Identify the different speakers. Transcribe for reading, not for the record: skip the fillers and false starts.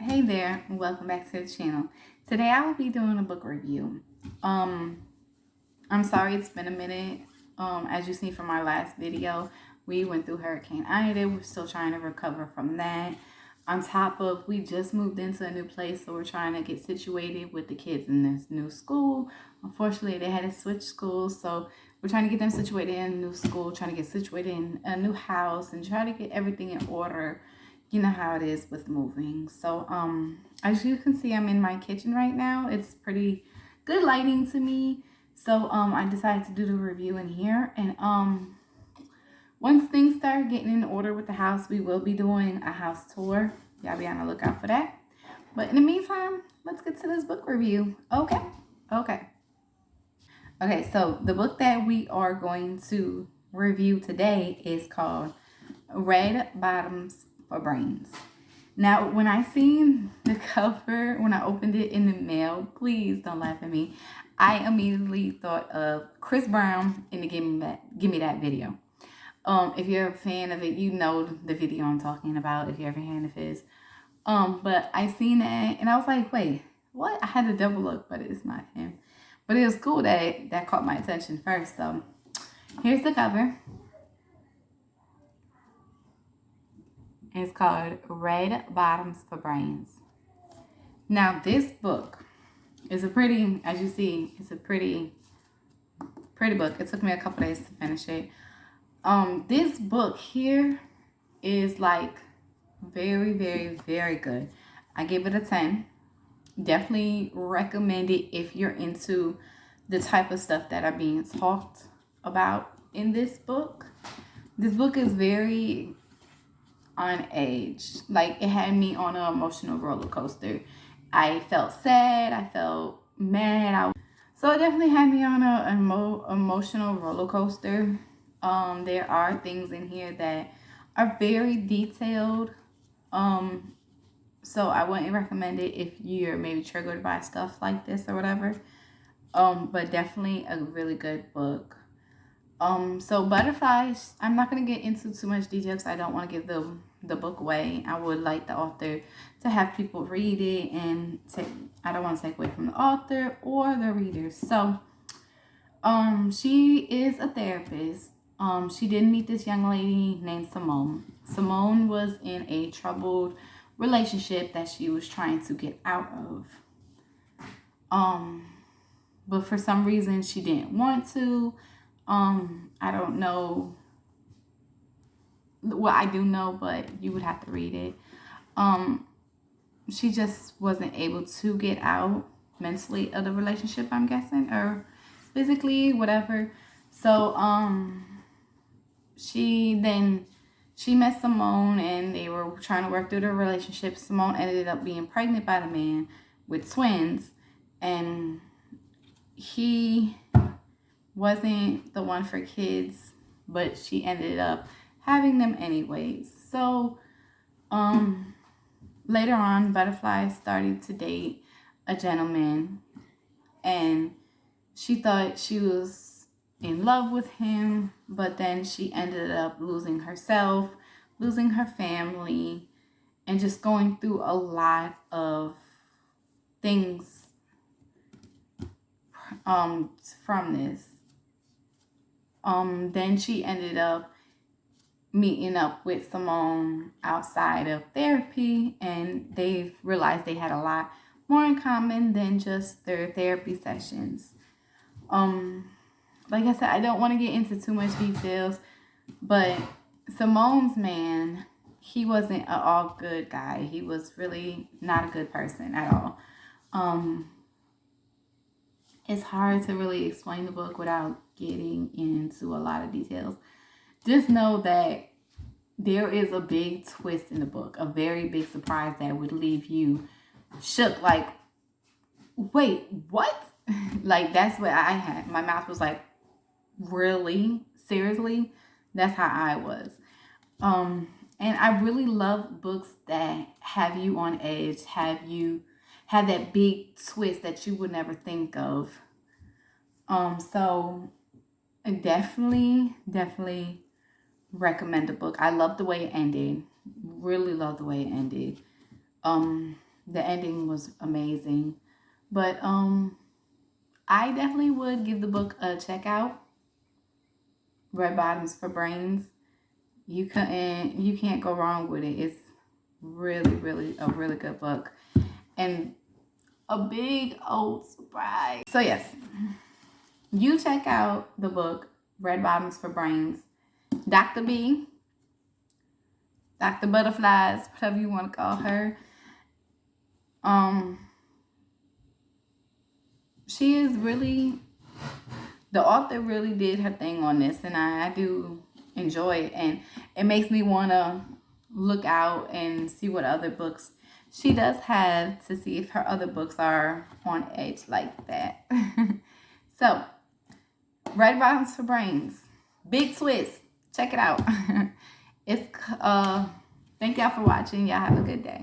Speaker 1: Hey there, and welcome back to the channel. Today I will be doing a book review. I'm sorry it's been a minute. As you see from our last video, we went through Hurricane Ida. We're still trying to recover from that. On top of, we just moved into a new place, so we're trying to get situated with the kids in this new school. Unfortunately, they had to switch schools, so we're trying to get them situated in a new school, trying to get situated in a new house, and try to get everything in order. You know how it is with moving. So as you can see, I'm in my kitchen right now. It's pretty good lighting to me. So I decided to do the review in here, and once things start getting in order with the house, we will be doing a house tour. Y'all be on the lookout for that. But in the meantime, let's get to this book review. Okay, so the book that we are going to review today is called Red Bottoms for Brains. Now, when I seen the cover, when I opened it in the mail, please don't laugh at me. I immediately thought of Chris Brown in the Give Me That video. If you're a fan of it, you know the video I'm talking about. If you're a fan of his, but I seen that and I was like, wait, what? I had to double look, but it's not him. But it was cool that caught my attention first. So here's the cover. It's called Red Bottoms for Brains. Now this book is a pretty, as you see, it's a pretty book. It took me a couple days to finish it. This book here is like very, very, very good. I give it a 10. Definitely recommend it if you're into the type of stuff that are being talked about in this book. This book is very unaged. Like, it had me on an emotional roller coaster. I felt sad. I felt mad. So it definitely had me on an emotional roller coaster. There are things in here that are very detailed. So I wouldn't recommend it if you're maybe triggered by stuff like this or whatever. But definitely a really good book. So Butterflies, I'm not going to get into too much detail because I don't want to give the book away. I would like the author to have people read it, and I don't want to take away from the author or the readers. So she is a therapist. She did meet this young lady named Simone. Simone was in a troubled relationship that she was trying to get out of. But for some reason she didn't want to. I don't know. Well, I do know, but you would have to read it. She just wasn't able to get out mentally of the relationship, I'm guessing, or physically, whatever. So, she met Simone and they were trying to work through their relationship. Simone ended up being pregnant by the man with twins, and he wasn't the one for kids, but she ended up having them anyways. So later on, Butterfly started to date a gentleman, and she thought she was in love with him, but then she ended up losing herself, losing her family, and just going through a lot of things from this. Then she ended up meeting up with Simone outside of therapy, and they realized they had a lot more in common than just their therapy sessions. Like I said, I don't want to get into too much details, but Simone's man, he wasn't an all good guy. He was really not a good person at all. It's hard to really explain the book without getting into a lot of details. Just know that there is a big twist in the book, a very big surprise that would leave you shook, like, wait, what? Like, that's what I had. My mouth was like, really? Seriously? That's how I was. And I really love books that have you on edge, have that big twist that you would never think of. So I definitely recommend the book. I love the way it ended. Really love the way it ended. The ending was amazing. But I definitely would give the book a check out. Red Bottoms for Brains. You can't go wrong with it. It's really a really good book. And a big old surprise. So yes, you check out the book Red Bottoms for Brains. Dr. B, Dr. Butterflies, whatever you want to call her. She is really, the author really did her thing on this, and I do enjoy it, and it makes me want to look out and see what other books she does have, to see if her other books are on edge like that. So, Red Bottoms for Brains, big twist. Check it out. Thank y'all for watching. Y'all have a good day.